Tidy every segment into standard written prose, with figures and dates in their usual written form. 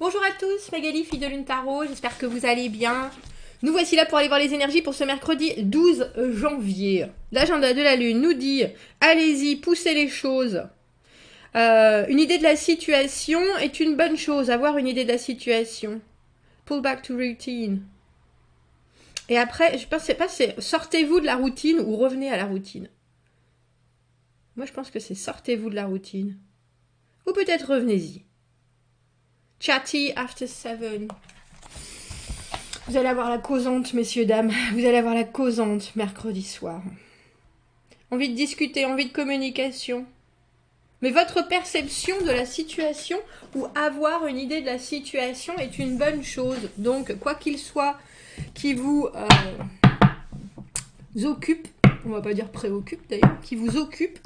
Bonjour à tous, Magali, fille de Lune Tarot, j'espère que vous allez bien. Nous voici là pour aller voir les énergies pour ce mercredi 12 janvier. L'agenda de la Lune nous dit, allez-y, poussez les choses. Une idée de la situation est une bonne chose, avoir une idée de la situation. Pull back to routine. Et après, je pense pas, c'est sortez-vous de la routine ou revenez à la routine. Moi, je pense que c'est sortez-vous de la routine. Ou peut-être revenez-y. Chatty after 7. Vous allez avoir la causante, messieurs, dames. Vous allez avoir la causante mercredi soir. Envie de discuter, envie de communication. Mais votre perception de la situation ou avoir une idée de la situation est une bonne chose. Donc, quoi qu'il soit qui vous occupe, on va pas dire préoccupe d'ailleurs, qui vous occupe,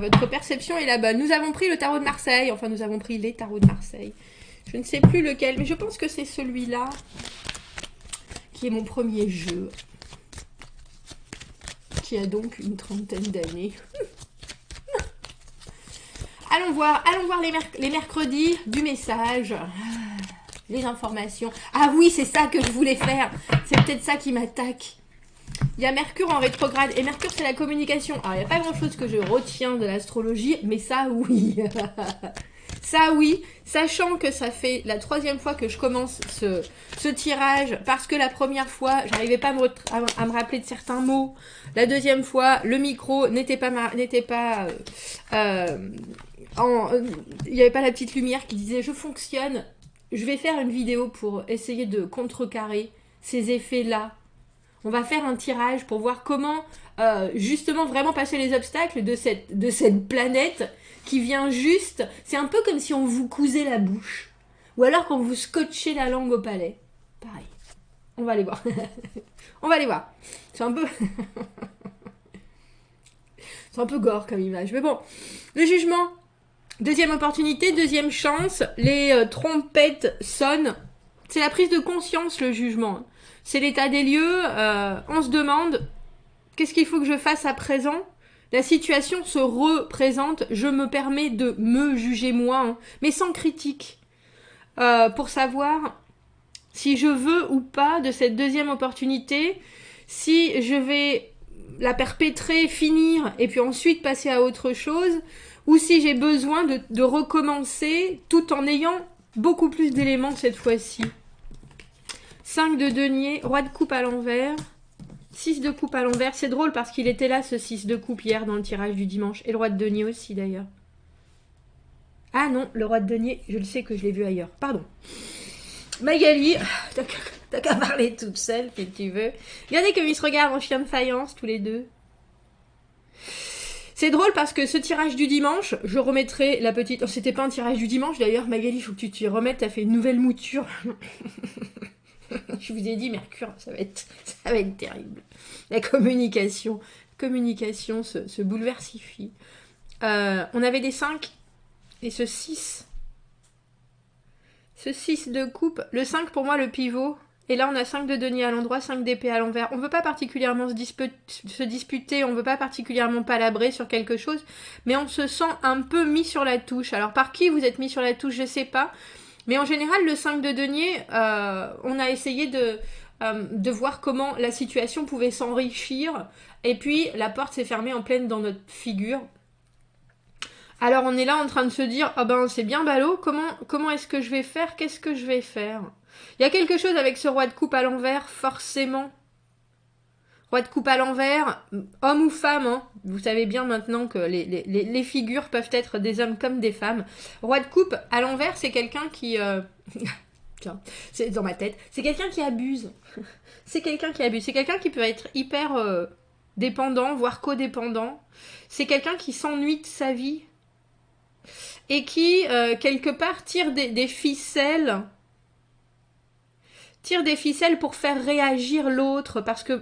votre perception est la bonne. Nous avons pris le tarot de Marseille, enfin nous avons pris les tarots de Marseille. Je ne sais plus lequel, mais je pense que c'est celui-là qui est mon premier jeu, qui a donc une trentaine d'années. Allons voir les mercredis du message, les informations. Ah oui, c'est ça que je voulais faire. C'est peut-être ça qui m'attaque. Il y a Mercure en rétrograde, et Mercure c'est la communication. Alors il n'y a pas grand chose que je retiens de l'astrologie, mais ça oui. Ça oui, sachant que ça fait la 3e fois que je commence ce tirage, parce que la première fois, j'arrivais pas à me rappeler de certains mots. La 2e fois, le micro n'était pas... il n'y avait pas la petite lumière qui disait « je fonctionne ». Je vais faire une vidéo pour essayer de contrecarrer ces effets-là. On va faire un tirage pour voir comment justement vraiment passer les obstacles de cette planète qui vient juste... C'est un peu comme si on vous cousait la bouche. Ou alors quand vous scotchez la langue au palais. Pareil. On va aller voir. On va aller voir. C'est un peu... C'est un peu gore comme image. Mais bon, le jugement. 2e opportunité, 2e chance. Les trompettes sonnent. C'est la prise de conscience, le jugement. C'est l'état des lieux. On se demande, qu'est-ce qu'il faut que je fasse à présent ? La situation se représente. Je me permets de me juger moi, hein, mais sans critique. Pour savoir si je veux ou pas de cette 2e opportunité, si je vais la perpétrer, finir, et puis ensuite passer à autre chose, ou si j'ai besoin de recommencer tout en ayant beaucoup plus d'éléments cette fois-ci. 5 de denier, roi de coupe à l'envers, 6 de coupe à l'envers. C'est drôle parce qu'il était là, ce 6 de coupe, hier dans le tirage du dimanche. Et le roi de denier aussi, d'ailleurs. Ah non, le roi de denier, je le sais que je l'ai vu ailleurs. Pardon. Magali, t'as qu'à parler toute seule, si tu veux. Regardez comme ils se regardent en chien de faïence, tous les deux. C'est drôle parce que ce tirage du dimanche, je remettrai la petite... Oh, c'était pas un tirage du dimanche, d'ailleurs, Magali, il faut que tu t'y remettes, t'as fait une nouvelle mouture. Je vous ai dit, Mercure, ça va être terrible. La communication se bouleversifie. On avait des 5 et ce 6. Ce 6 de coupe. Le 5, pour moi, le pivot. Et là, on a 5 de denier à l'endroit, 5 d'épée à l'envers. On ne veut pas particulièrement se disputer, on ne veut pas particulièrement palabrer sur quelque chose, mais on se sent un peu mis sur la touche. Alors, par qui vous êtes mis sur la touche, je ne sais pas. Mais en général, le 5 de denier, on a essayé de voir comment la situation pouvait s'enrichir. Et puis, la porte s'est fermée en pleine dans notre figure. Alors, on est là en train de se dire, ah ben, c'est bien ballot, comment est-ce que je vais faire ? Qu'est-ce que je vais faire ? Il y a quelque chose avec ce roi de coupe à l'envers, forcément. Roi de coupe à l'envers, homme ou femme, hein. Vous savez bien maintenant que les figures peuvent être des hommes comme des femmes. Roi de coupe à l'envers, c'est quelqu'un qui... Tiens, c'est dans ma tête. C'est quelqu'un qui abuse. C'est quelqu'un qui abuse. C'est quelqu'un qui peut être hyper dépendant, voire codépendant. C'est quelqu'un qui s'ennuie de sa vie. Et qui, quelque part, tire des ficelles... Tire des ficelles pour faire réagir l'autre parce que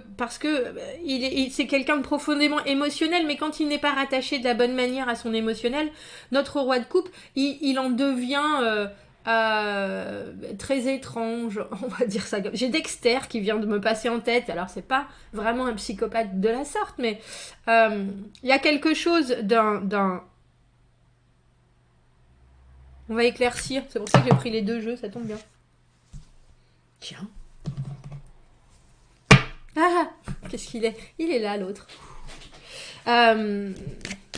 c'est quelqu'un de profondément émotionnel, mais quand il n'est pas rattaché de la bonne manière à son émotionnel, notre roi de coupe, il en devient très étrange, on va dire ça. J'ai Dexter qui vient de me passer en tête, alors c'est pas vraiment un psychopathe de la sorte, mais il y a quelque chose d'un On va éclaircir. C'est pour ça que j'ai pris les deux jeux, ça tombe bien. Tiens. Ah, qu'est-ce qu'il est? Il est là, l'autre. Il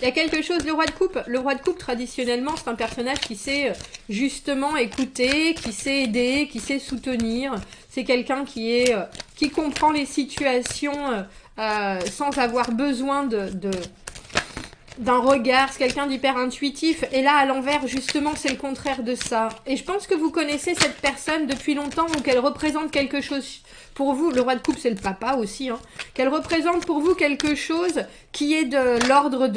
y a quelque chose, le roi de coupe. Le roi de coupe, traditionnellement, c'est un personnage qui sait justement écouter, qui sait aider, qui sait soutenir. C'est quelqu'un qui comprend les situations sans avoir besoin d'un regard. C'est quelqu'un d'hyper intuitif. Et là, à l'envers, justement, c'est le contraire de ça. Et je pense que vous connaissez cette personne depuis longtemps ou qu'elle représente quelque chose pour vous. Le roi de coupe, c'est le papa aussi. Hein, qu'elle représente pour vous quelque chose qui est de l'ordre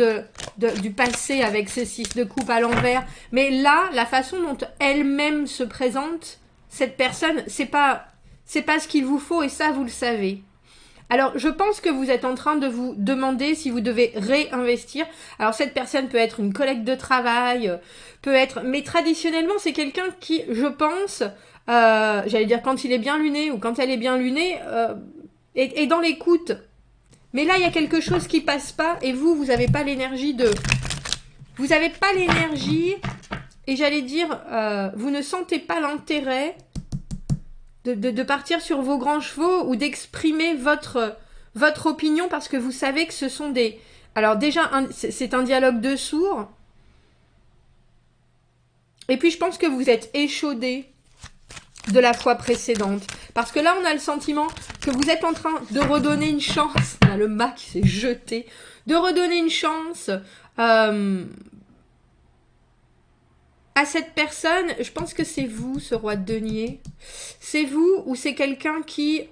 du passé avec ce 6 de coupe à l'envers. Mais là, la façon dont elle-même se présente, cette personne, c'est pas ce qu'il vous faut et ça, vous le savez. Alors, je pense que vous êtes en train de vous demander si vous devez réinvestir. Alors, cette personne peut être une collègue de travail, peut être... Mais traditionnellement, c'est quelqu'un qui, je pense, j'allais dire quand il est bien luné ou quand elle est bien lunée, est dans l'écoute. Mais là, il y a quelque chose qui passe pas et vous n'avez pas l'énergie de... Vous n'avez pas l'énergie et j'allais dire, vous ne sentez pas l'intérêt de partir sur vos grands chevaux ou d'exprimer votre opinion parce que vous savez que ce sont des... Alors déjà, c'est un dialogue de sourds. Et puis je pense que vous êtes échaudé de la fois précédente. Parce que là, on a le sentiment que vous êtes en train de redonner une chance. On a le mât qui s'est jeté. De redonner une chance à cette personne. Je pense que c'est vous, ce roi de denier. C'est vous ou c'est quelqu'un qui,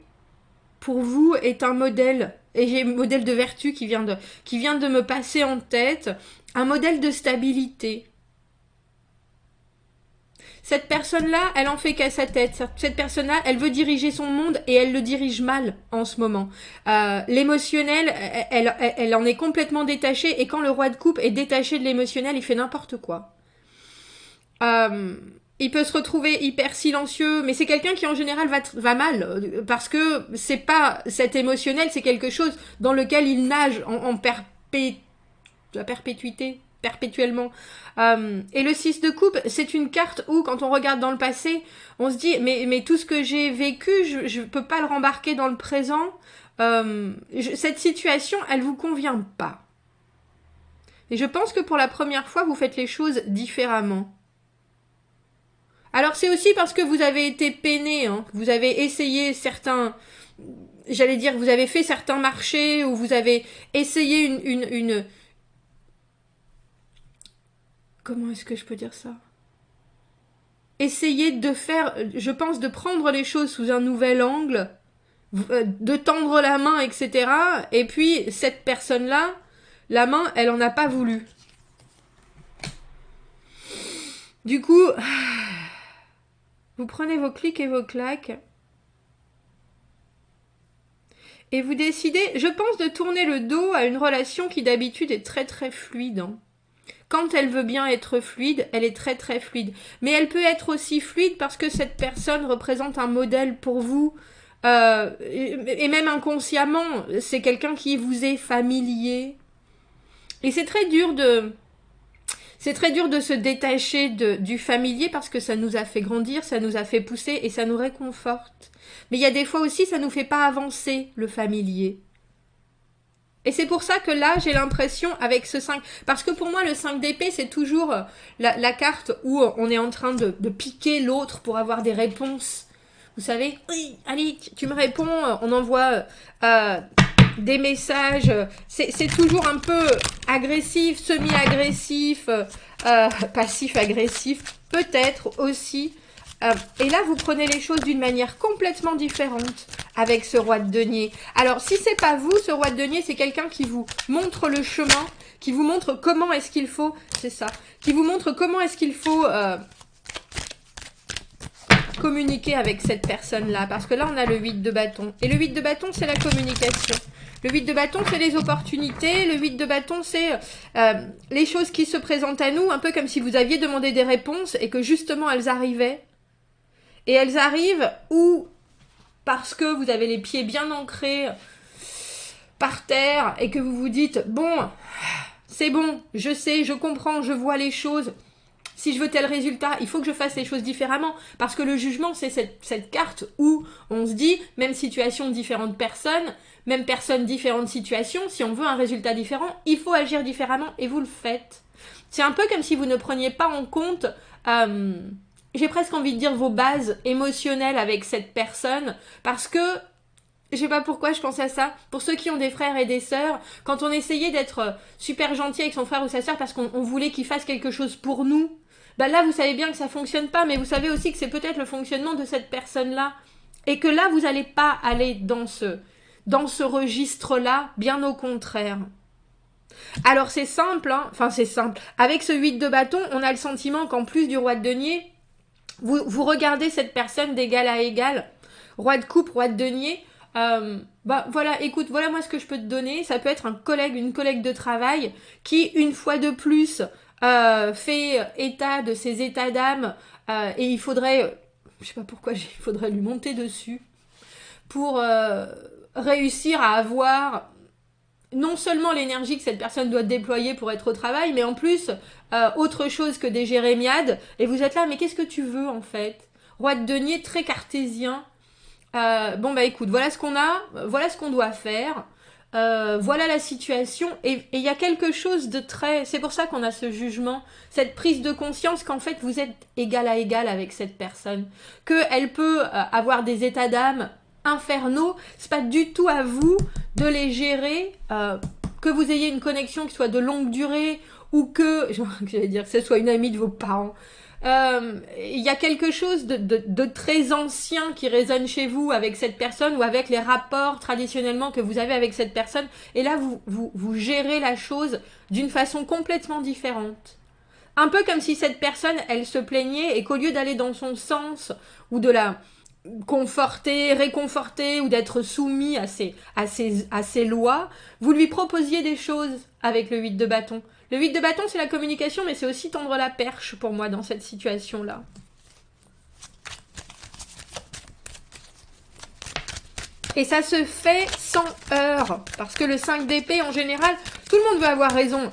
pour vous, est un modèle. Et j'ai un modèle de vertu qui vient de me passer en tête. Un modèle de stabilité. Cette personne-là, elle en fait qu'à sa tête. Cette personne-là, elle veut diriger son monde et elle le dirige mal en ce moment. L'émotionnel, elle en est complètement détachée et quand le roi de coupe est détaché de l'émotionnel, il fait n'importe quoi. Il peut se retrouver hyper silencieux, mais c'est quelqu'un qui en général va mal parce que c'est pas cet émotionnel, c'est quelque chose dans lequel il nage en perpétuité. Perpétuellement. Et le 6 de coupe, c'est une carte où, quand on regarde dans le passé, on se dit, mais tout ce que j'ai vécu, je peux pas le rembarquer dans le présent. Cette situation, elle vous convient pas. Et je pense que pour la première fois, vous faites les choses différemment. Alors c'est aussi parce que vous avez été peiné, hein, vous avez essayé certains... J'allais dire, vous avez fait certains marchés, ou vous avez essayé une comment est-ce que je peux dire ça? Essayez de faire, je pense, de prendre les choses sous un nouvel angle, de tendre la main, etc. Et puis, cette personne-là, la main, elle en a pas voulu. Du coup, vous prenez vos clics et vos claques. Et vous décidez, je pense, de tourner le dos à une relation qui d'habitude est très très fluide. Hein. Quand elle veut bien être fluide, elle est très très fluide. Mais elle peut être aussi fluide parce que cette personne représente un modèle pour vous. Et même inconsciemment, c'est quelqu'un qui vous est familier. Et c'est très dur de se détacher du familier parce que ça nous a fait grandir, ça nous a fait pousser et ça nous réconforte. Mais il y a des fois aussi, ça nous fait pas avancer, le familier. Et c'est pour ça que là, j'ai l'impression, avec ce 5... Parce que pour moi, le 5 d'épée, c'est toujours la carte où on est en train de piquer l'autre pour avoir des réponses. Vous savez, oui, allez, tu me réponds, on envoie des messages. C'est toujours un peu agressif, semi-agressif, passif-agressif, peut-être aussi. Et là, vous prenez les choses d'une manière complètement différente avec ce roi de denier. Alors, si c'est pas vous, ce roi de denier, c'est quelqu'un qui vous montre le chemin, qui vous montre comment est-ce qu'il faut, c'est ça, qui vous montre comment est-ce qu'il faut communiquer avec cette personne-là. Parce que là, on a le 8 de bâton. Et le 8 de bâton, c'est la communication. Le 8 de bâton, c'est les opportunités. Le 8 de bâton, c'est les choses qui se présentent à nous, un peu comme si vous aviez demandé des réponses et que justement, elles arrivaient. Et elles arrivent ou parce que vous avez les pieds bien ancrés par terre et que vous vous dites « Bon, c'est bon, je sais, je comprends, je vois les choses. Si je veux tel résultat, il faut que je fasse les choses différemment. Parce que le jugement, c'est cette carte où on se dit, même situation, différentes personnes, même personnes, différentes situations, si on veut un résultat différent, il faut agir différemment et vous le faites. C'est un peu comme si vous ne preniez pas en compte, j'ai presque envie de dire vos bases émotionnelles avec cette personne, parce que je sais pas pourquoi je pensais à ça. Pour ceux qui ont des frères et des sœurs, quand on essayait d'être super gentil avec son frère ou sa sœur parce qu'on voulait qu'il fasse quelque chose pour nous, bah là vous savez bien que ça fonctionne pas, mais vous savez aussi que c'est peut-être le fonctionnement de cette personne-là. Et que là vous allez pas aller dans ce registre-là, bien au contraire. Alors c'est simple, hein. Enfin c'est simple. Avec ce 8 de bâton, on a le sentiment qu'en plus du roi de denier, vous regardez cette personne d'égal à égal. Roi de coupe, roi de denier. Bah voilà, écoute, voilà moi ce que je peux te donner. Ça peut être un collègue, une collègue de travail qui, une fois de plus, fait état de ses états d'âme et il faudrait, je sais pas pourquoi, il faudrait lui monter dessus pour réussir à avoir non seulement l'énergie que cette personne doit déployer pour être au travail, mais en plus autre chose que des jérémiades. Et vous êtes là, mais qu'est-ce que tu veux en fait? Roi de denier très cartésien. Bon bah écoute, voilà ce qu'on a, voilà ce qu'on doit faire, voilà la situation, et il y a quelque chose de très... C'est pour ça qu'on a ce jugement, cette prise de conscience qu'en fait vous êtes égal à égal avec cette personne, qu'elle peut avoir des états d'âme infernaux, c'est pas du tout à vous de les gérer, que vous ayez une connexion qui soit de longue durée, ou que, j'allais dire, que ce soit une amie de vos parents. Il y a quelque chose de très ancien qui résonne chez vous avec cette personne ou avec les rapports traditionnellement que vous avez avec cette personne. Et là, vous gérez la chose d'une façon complètement différente. Un peu comme si cette personne, elle se plaignait et qu'au lieu d'aller dans son sens ou de la conforter, réconforter ou d'être soumis à ses lois, vous lui proposiez des choses avec le 8 de bâton. Le 8 de bâton, c'est la communication, mais c'est aussi tendre la perche pour moi dans cette situation-là. Et ça se fait sans heurts, parce que le 5 d'épée, en général, tout le monde veut avoir raison.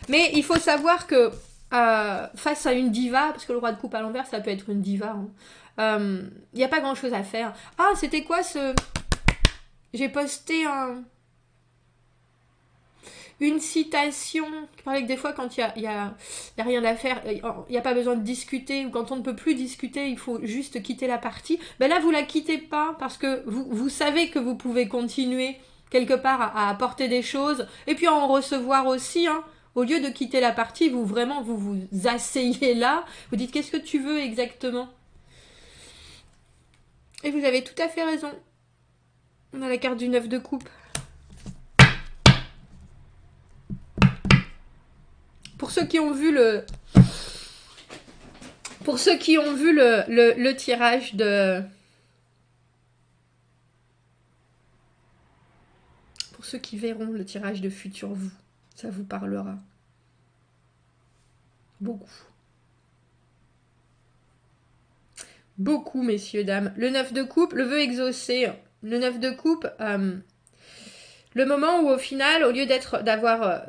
Mais il faut savoir que face à une diva, parce que le roi de coupe à l'envers, ça peut être une diva, n'y a pas grand-chose à faire. Ah, c'était quoi ce... J'ai posté une citation qui parlait que des fois quand il y a rien à faire, il n'y a pas besoin de discuter, ou quand on ne peut plus discuter, il faut juste quitter la partie. Ben là, vous la quittez pas, parce que vous savez que vous pouvez continuer quelque part à apporter des choses, et puis à en recevoir aussi, hein. Au lieu de quitter la partie, vous vous asseyez là, vous dites qu'est-ce que tu veux exactement. Et vous avez tout à fait raison. On a la carte du 9 de coupe. Pour ceux qui ont vu le tirage de... Pour ceux qui verront le tirage de Futur Vous, ça vous parlera. Beaucoup. Beaucoup, messieurs, dames. Le 9 de coupe, le vœu exaucé. Le 9 de coupe, le moment où au final, au lieu d'avoir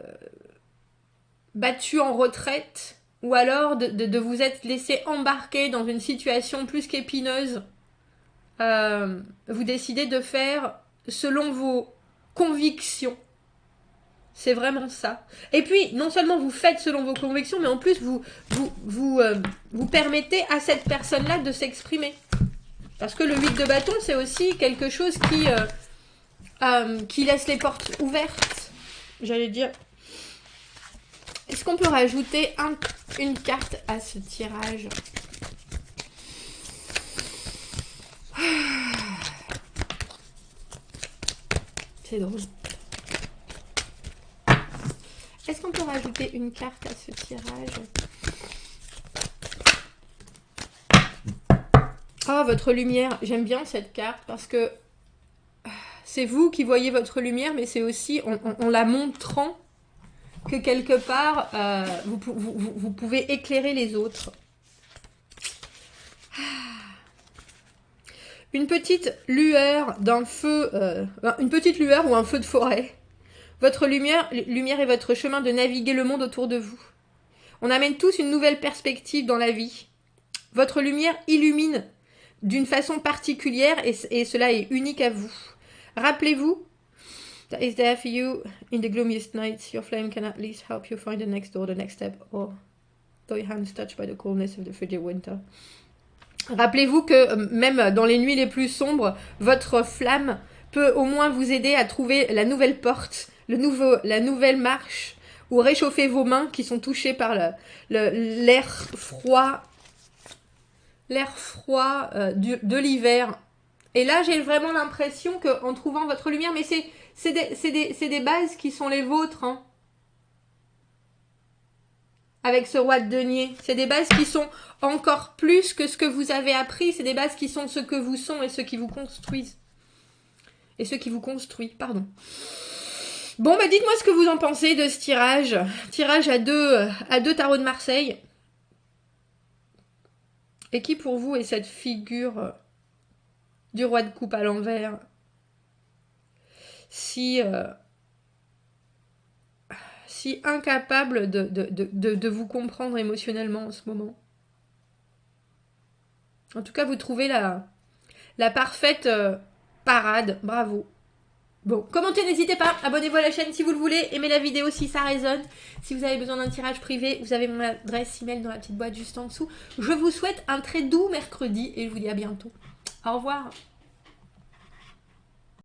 battu en retraite, ou alors de vous être laissé embarquer dans une situation plus qu'épineuse, vous décidez de faire selon vos convictions. C'est vraiment ça. Et puis, non seulement vous faites selon vos convictions, mais en plus, vous permettez à cette personne-là de s'exprimer. Parce que le 8 de bâton, c'est aussi quelque chose qui laisse les portes ouvertes. J'allais dire... Est-ce qu'on peut rajouter une carte à ce tirage? C'est drôle. Est-ce qu'on peut rajouter une carte à ce tirage? Oh, votre lumière. J'aime bien cette carte parce que c'est vous qui voyez votre lumière, mais c'est aussi en la montrant que quelque part, vous pouvez éclairer les autres. Une petite lueur d'un feu, une petite lueur ou un feu de forêt. Votre lumière est votre chemin de naviguer le monde autour de vous. On amène tous une nouvelle perspective dans la vie. Votre lumière illumine d'une façon particulière et cela est unique à vous. Rappelez-vous, that is there for you in the gloomiest nights. Your flame can at least help you find the next door, the next step, or though your hands touched by the coolness of the frigid winter. Rappelez-vous que même dans les nuits les plus sombres, votre flamme peut au moins vous aider à trouver la nouvelle porte, la nouvelle marche, ou réchauffer vos mains qui sont touchées par l'air froid, de l'hiver. Et là, j'ai vraiment l'impression qu'en trouvant votre lumière, mais c'est des bases qui sont les vôtres, hein. Avec ce roi de denier. C'est des bases qui sont encore plus que ce que vous avez appris. C'est des bases qui sont ce que vous sont et ce qui vous construisent. Et ce qui vous construit, pardon. Bon, bah dites-moi ce que vous en pensez de ce tirage. Tirage à deux tarots de Marseille. Et qui pour vous est cette figure du roi de coupe à l'envers? Si incapable de vous comprendre émotionnellement en ce moment. En tout cas, vous trouvez la parfaite parade. Bravo. Bon, commentez, n'hésitez pas. Abonnez-vous à la chaîne si vous le voulez. Aimez la vidéo si ça résonne. Si vous avez besoin d'un tirage privé, vous avez mon adresse email dans la petite boîte juste en dessous. Je vous souhaite un très doux mercredi et je vous dis à bientôt. Au revoir.